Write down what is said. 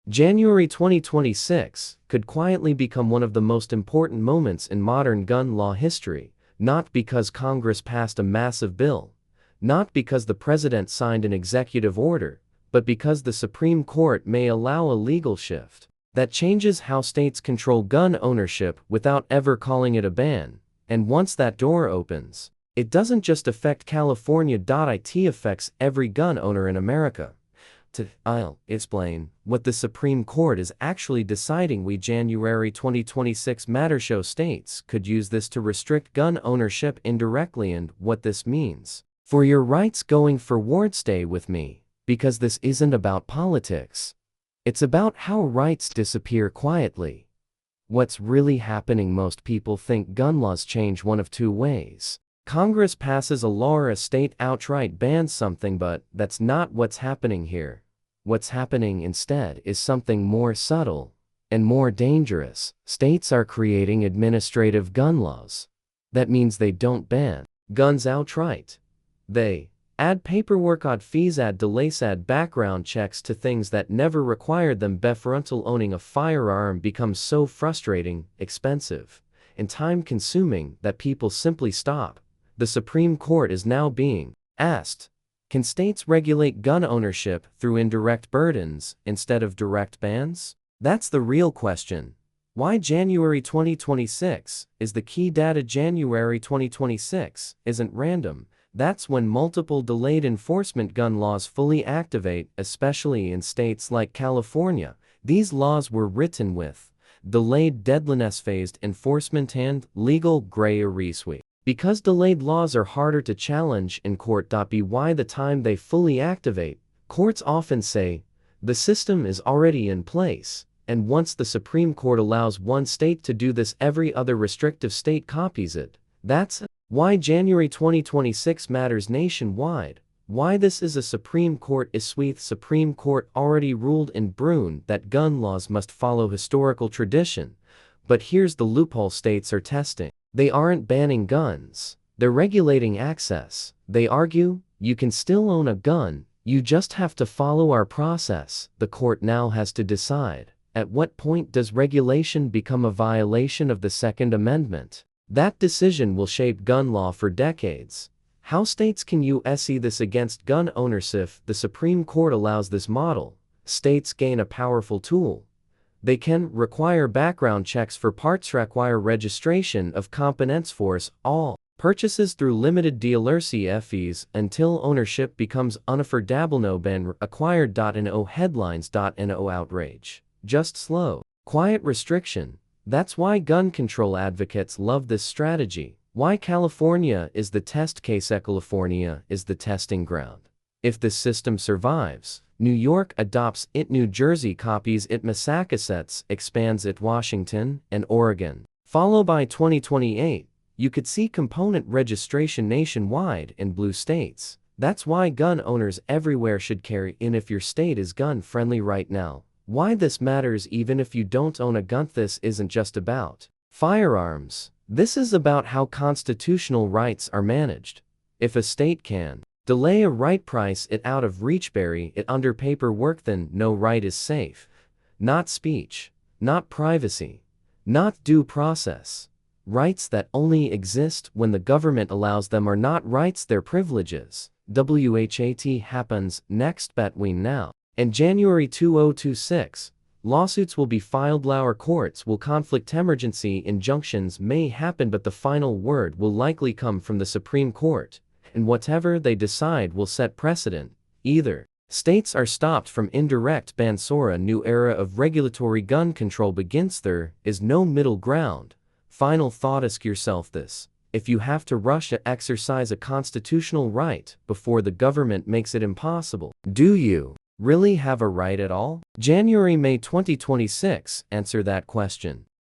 January 2026 could quietly become one of the most important moments in modern gun law history, not because Congress passed a massive bill, not because the president signed an executive order, but because the Supreme Court may allow a legal shift that changes how states control gun ownership without ever calling it a ban. And once that door opens, it doesn't just affect California. It affects every gun owner in America. I'll explain what the Supreme Court is actually deciding. January 2026 matter show states could use this to restrict gun ownership indirectly and what this means for your rights going forward. Stay with me, because this isn't about politics. It's about how rights disappear quietly. What's really happening? Most people think gun laws change one of two ways. Congress passes a law or a state outright bans something, but that's not what's happening here. What's happening instead is something more subtle and more dangerous. States are creating administrative gun laws. That means they don't ban guns outright. They add paperwork, add fees, add delays, add background checks to things that never required them. Befrontal owning a firearm becomes so frustrating, expensive, and time-consuming that people simply stop. The Supreme Court is now being asked, can states regulate gun ownership through indirect burdens instead of direct bans? That's the real question. Why January 2026 is the key data. January 2026 isn't random. That's when multiple delayed enforcement gun laws fully activate, especially in states like California. These laws were written with delayed deadliness, phased enforcement, and legal gray area. Because delayed laws are harder to challenge in court. By the time they fully activate, courts often say, the system is already in place, and once the Supreme Court allows one state to do this, every other restrictive state copies it. That's why January 2026 matters nationwide. Why this is a Supreme Court issue. The Supreme Court already ruled in Brune that gun laws must follow historical tradition. But here's the loophole states are testing. They aren't banning guns. They're regulating access. They argue, you can still own a gun, you just have to follow our process. The court now has to decide, at what point does regulation become a violation of the Second Amendment? That decision will shape gun law for decades. How states can use this against gun owners? If the Supreme Court allows this model, states gain a powerful tool. They can require background checks for parts, require registration of components for all purchases through limited dealer CFEs until ownership becomes unaffordable. No ban acquired. No headlines. No outrage. Just slow, quiet restriction. That's why gun control advocates love this strategy. Why California is the test case. California is the testing ground. If this system survives, New York adopts it, New Jersey copies it, Massachusetts expands it, Washington and Oregon follow. By 2028, you could see component registration nationwide in blue states. That's why gun owners everywhere should carry in if your state is gun-friendly right now. Why this matters even if you don't own a gun. This isn't just about firearms. This is about how constitutional rights are managed. If a state can delay a right, price it out of reach, bury it under paperwork, then no right is safe. Not speech, not privacy, not due process. Rights that only exist when the government allows them are not rights, they're privileges. WHAT happens next between now and January 2026. Lawsuits will be filed. Lower courts will conflict. Emergency injunctions may happen, but the final word will likely come from the Supreme Court. And whatever they decide will set precedent. Either states are stopped from indirect bans or a new era of regulatory gun control begins. There is no middle ground. Final thought: ask yourself this. If you have to rush to exercise a constitutional right before the government makes it impossible, do you really have a right at all? January-May 2026 answer that question.